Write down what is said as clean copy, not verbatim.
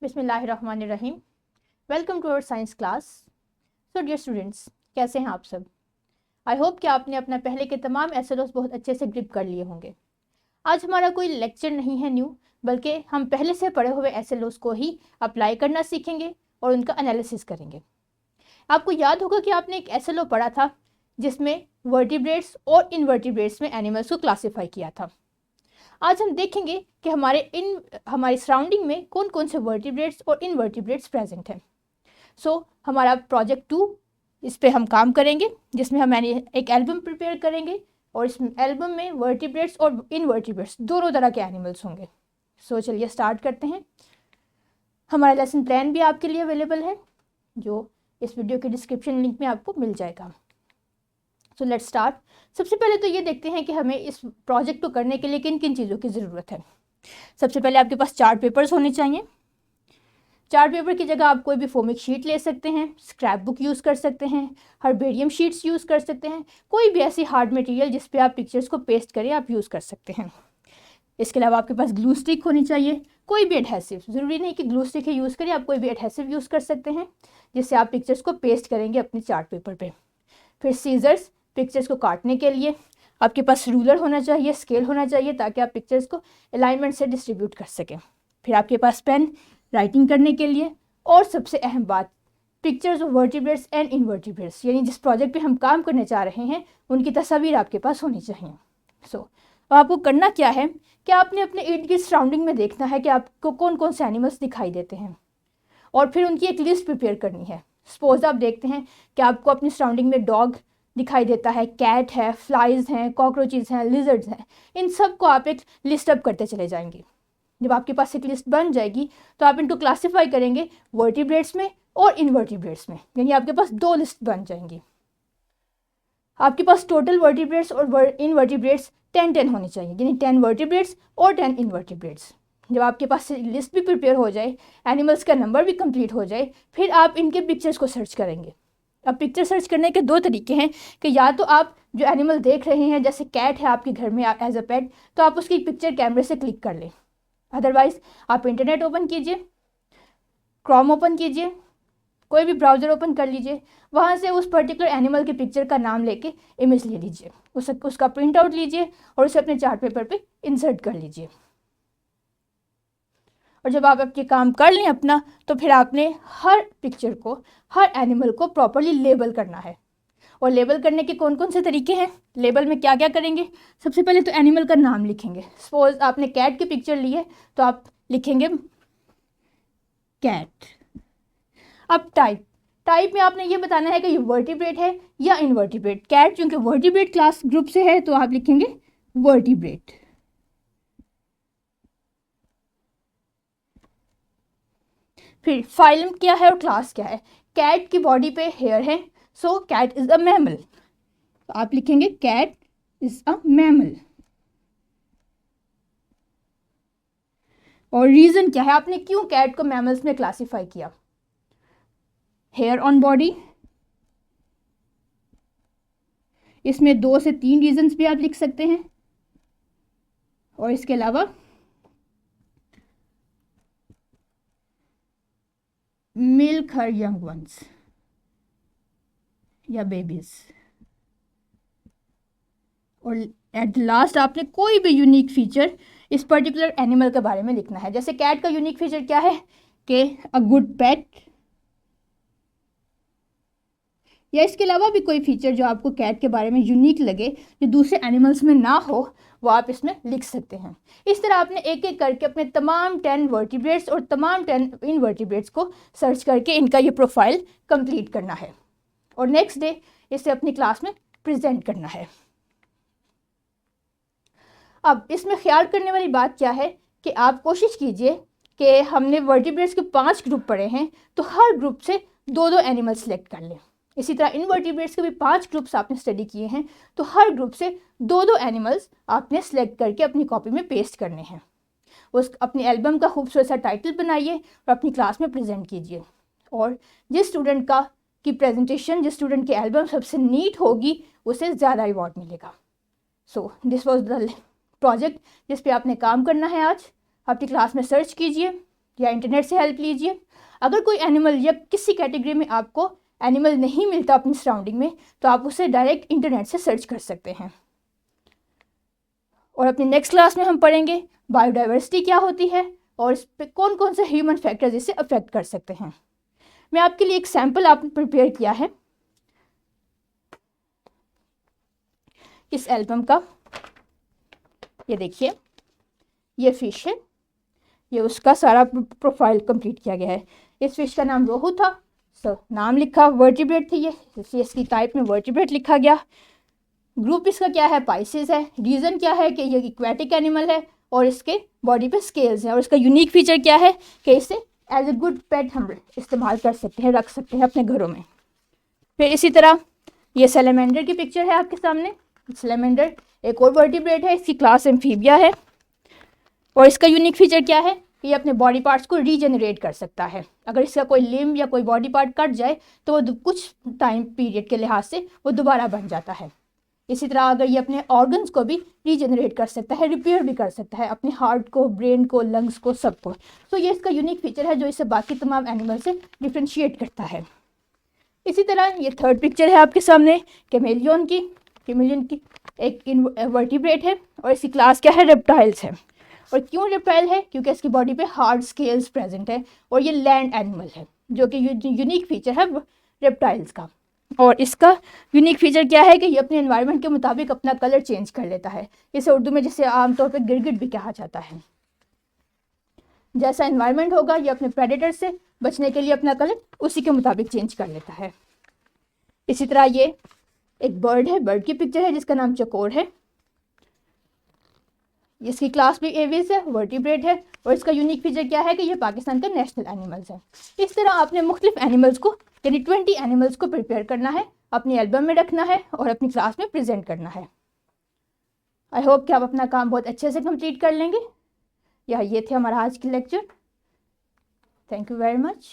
बिस्मिल्लाहिर्रहमानिर्रहीम। Welcome to our science class. So dear students, कैसे हैं आप सब? आई होप कि आपने अपना पहले के तमाम एसएलओस बहुत अच्छे से ग्रिप कर लिए होंगे। आज हमारा कोई लेक्चर नहीं है न्यू, बल्कि हम पहले से पढ़े हुए एसएलओस को ही अप्लाई करना सीखेंगे और उनका एनालिसिस करेंगे। आपको याद होगा कि आपने एक एसएलओ पढ़ा था जिसमें वर्टिब्रेट्स और इनवर्टिब्रेट्स में एनिमल्स को क्लासीफाई किया था। आज हम देखेंगे कि हमारी सराउंडिंग में कौन कौन से वर्टिब्रेट्स और इनवर्टिब्रेट्स प्रेजेंट हैं। हमारा प्रोजेक्ट 2, इस पे हम काम करेंगे, जिसमें हम एक एल्बम प्रिपेयर करेंगे और इस एल्बम में वर्टिब्रेट्स और इनवर्टिब्रेट्स दोनों तरह के एनिमल्स होंगे। चलिए स्टार्ट करते हैं। हमारा लेसन प्लान भी आपके लिए अवेलेबल है, जो इस वीडियो के डिस्क्रिप्शन लिंक में आपको मिल जाएगा। Let's start. सबसे पहले तो ये देखते हैं कि हमें इस प्रोजेक्ट को करने के लिए किन किन चीज़ों की ज़रूरत है। सबसे पहले आपके पास चार्ट पेपर्स होने चाहिए। चार्ट पेपर की जगह आप कोई भी फोमिक शीट ले सकते हैं, स्क्रैप बुक यूज़ कर सकते हैं, हर्बेरियम शीट्स यूज़ कर सकते हैं, कोई भी ऐसी हार्ड मटेरियल जिस पे आप पिक्चर्स को पेस्ट करें आप यूज़ कर सकते हैं। इसके अलावा आपके पास ग्लू स्टिक होनी चाहिए, कोई भी एडहेसिव, ज़रूरी नहीं कि ग्लू स्टिक ही यूज़ करें, आप कोई भी एडहेसिव यूज़ कर सकते हैं जिससे आप पिक्चर्स को पेस्ट करेंगे अपने चार्ट पेपर पर। फिर सीजर्स, पिक्चर्स को काटने के लिए। आपके पास रूलर होना चाहिए, स्केल होना चाहिए, ताकि आप पिक्चर्स को अलाइनमेंट से डिस्ट्रीब्यूट कर सकें। फिर आपके पास पेन, राइटिंग करने के लिए। और सबसे अहम बात, pictures of vertebrates and invertebrates, यानी जिस प्रोजेक्ट पे हम काम करने जा रहे हैं उनकी तस्वीर आपके पास होनी चाहिए। अब आपको करना क्या है कि आपने अपने इर्द गिर्द सराउंडिंग में देखना है कि आपको कौन कौन से एनिमल्स दिखाई देते हैं और फिर उनकी एक लिस्ट प्रिपेयर करनी है। सपोज आप देखते हैं कि आपको अपनी सराउंडिंग में डॉग दिखाई देता है, कैट है, फ्लाइज हैं, कॉकरोचेस हैं, लिजर्ड्स हैं। इन सब को आप एक लिस्ट अप करते चले जाएंगे। जब आपके पास एक लिस्ट बन जाएगी तो आप इनको क्लासीफाई करेंगे वर्टिब्रेट्स में और इनवर्टिब्रेट्स में, यानी आपके पास 2 लिस्ट बन जाएंगी। आपके पास टोटल वर्टिब्रेट्स और इनवर्टिब्रेट्स 10 होनी चाहिए, यानी 10 वर्टिब्रेट्स और 10 इनवर्टिब्रेट्स। जब आपके पास लिस्ट भी प्रिपेयर हो जाए, एनिमल्स का नंबर भी कंप्लीट हो जाए, फिर आप इनके पिक्चर्स को सर्च करेंगे। अब पिक्चर सर्च करने के 2 तरीके हैं कि या तो आप जो एनिमल देख रहे हैं, जैसे कैट है आपके घर में एज अ पेट, तो आप उसकी पिक्चर कैमरे से क्लिक कर लें। अदरवाइज आप इंटरनेट ओपन कीजिए, क्रोम ओपन कीजिए, कोई भी ब्राउज़र ओपन कर लीजिए, वहाँ से उस पर्टिकुलर एनिमल की पिक्चर का नाम लेके इमेज ले लीजिए, उसका प्रिंट आउट लीजिए और उसे अपने चार्ट पेपर पे इंसर्ट कर लीजिए। और जब आप ये काम कर लें अपना, तो फिर आपने हर पिक्चर को, हर एनिमल को प्रॉपरली लेबल करना है। और लेबल करने के कौन कौन से तरीके हैं, लेबल में क्या क्या करेंगे। सबसे पहले तो एनिमल का नाम लिखेंगे। सपोज आपने कैट की पिक्चर ली है तो आप लिखेंगे कैट। अब टाइप में आपने ये बताना है कि ये वर्टिब्रेट है या इनवर्टिब्रेट। कैट चूँकि वर्टिब्रेट क्लास ग्रुप से है तो आप लिखेंगे वर्टिब्रेट। फिर फाइलम क्या है और क्लास क्या है। कैट की बॉडी पे हेयर है, सो कैट इज अ मैमल, तो आप लिखेंगे कैट इज अ मैमल। और रीजन क्या है, आपने क्यों कैट को मैमल्स में क्लासीफाई किया। हेयर ऑन बॉडी, इसमें 2 से 3 रीजन्स भी आप लिख सकते हैं। और इसके अलावा मिल्क हर यंग वंस या बेबीज। और एट द लास्ट आपने कोई भी यूनिक फीचर इस पर्टिकुलर एनिमल के बारे में लिखना है। जैसे कैट का यूनिक फीचर क्या है कि अ गुड पेट, या इसके अलावा भी कोई फीचर जो आपको कैट के बारे में यूनिक लगे, जो दूसरे एनिमल्स में ना हो, वो आप इसमें लिख सकते हैं। इस तरह आपने एक एक करके अपने तमाम 10 वर्टिब्रेट्स और तमाम 10 इनवर्टिब्रेट्स को सर्च करके इनका ये प्रोफाइल कंप्लीट करना है और नेक्स्ट डे इसे अपनी क्लास में प्रेजेंट करना है। अब इसमें ख्याल करने वाली बात क्या है कि आप कोशिश कीजिए कि हमने वर्टिब्रेट्स के 5 ग्रुप पढ़े हैं, तो हर ग्रुप से 2-2 एनिमल सेलेक्ट कर लें। इसी तरह इनवर्टिब्रेट्स के भी 5 ग्रुप्स आपने स्टडी किए हैं, तो हर ग्रुप से 2-2 एनिमल्स आपने सेलेक्ट करके अपनी कॉपी में पेस्ट करने हैं। उस अपनी एल्बम का खूबसूरत सा टाइटल बनाइए और अपनी क्लास में प्रेजेंट कीजिए। और जिस स्टूडेंट की प्रेजेंटेशन, जिस स्टूडेंट की एल्बम सबसे नीट होगी, उसे ज़्यादा रिवॉर्ड मिलेगा। दिस वॉज द प्रोजेक्ट जिस पे आपने काम करना है आज। अपनी क्लास में सर्च कीजिए, या इंटरनेट से हेल्प लीजिए। अगर कोई एनिमल या किसी कैटेगरी में आपको एनिमल नहीं मिलता अपनी सराउंडिंग में, तो आप उसे डायरेक्ट इंटरनेट से सर्च कर सकते हैं। और अपनी नेक्स्ट क्लास में हम पढ़ेंगे बायोडाइवर्सिटी क्या होती है और इस पर कौन कौन से ह्यूमन फैक्टर्स इसे अफेक्ट कर सकते हैं। मैं आपके लिए एक सैम्पल आपने प्रिपेयर किया है इस एल्बम का। ये देखिए, ये फिश है, ये उसका सारा प्रोफाइल कंप्लीट किया गया है। इस फिश का नाम रोहू था, नाम लिखा, वर्टिब्रेट थी ये, इसलिए इसकी टाइप में वर्टिब्रेट लिखा गया। ग्रुप इसका क्या है, पाइसेस है। रीज़न क्या है कि ये इक्वेटिक एनिमल है और इसके बॉडी पे स्केल्स हैं। और इसका यूनिक फीचर क्या है कि इसे एज ए गुड पेट हम इस्तेमाल कर सकते हैं, रख सकते हैं अपने घरों में। फिर इसी तरह ये सैलेमेंडर की पिक्चर है आपके सामने। सैलेमेंडर एक और वर्टिब्रेट है, इसकी क्लास एम्फीबिया है। और इसका यूनिक फीचर क्या है कि ये अपने बॉडी पार्ट्स को रीजनरेट कर सकता है। अगर इसका कोई लिम्ब या कोई बॉडी पार्ट कट जाए तो वो कुछ टाइम पीरियड के लिहाज से वो दोबारा बन जाता है। इसी तरह अगर ये अपने ऑर्गन्स को भी रीजनरेट कर सकता है, रिपेयर भी कर सकता है, अपने हार्ट को, ब्रेन को, लंग्स को, सबको। तो ये इसका यूनिक फीचर है जो इसे बाकी तमाम एनिमल से डिफ्रेंशिएट करता है। इसी तरह ये थर्ड पिक्चर है आपके सामने कैमेलियन की। कैमेलियन की एक वर्टिब्रेट है और इसकी क्लास क्या है, रेप्टाइल्स है। और क्यों रेप्टाइल है, क्योंकि इसकी बॉडी पे हार्ड स्केल्स प्रेजेंट है और ये लैंड एनिमल है, जो कि यूनिक फीचर है रेप्टाइल्स का। और इसका यूनिक फीचर क्या है कि ये अपने एनवायरनमेंट के मुताबिक अपना कलर चेंज कर लेता है। इसे उर्दू में जैसे आमतौर पे गिरगिट भी कहा जाता है। जैसा एनवायरनमेंट होगा ये अपने प्रेडेटर से बचने के लिए अपना कलर उसी के मुताबिक चेंज कर लेता है। इसी तरह ये एक बर्ड है, बर्ड की पिक्चर है जिसका नाम चकोर है। इसकी क्लास भी एविस है, वर्टिब्रेट है। और इसका यूनिक फीचर क्या है कि ये पाकिस्तान का नेशनल एनिमल्स है। इस तरह आपने मुख्तलिफ एनिमल्स को यानी 20 एनिमल्स को प्रिपेयर करना है, अपनी एल्बम में रखना है और अपनी क्लास में प्रेजेंट करना है। आई होप कि आप अपना काम बहुत अच्छे से कंप्लीट कर लेंगे। ये थे हमारा आज की lecture. Thank you very much.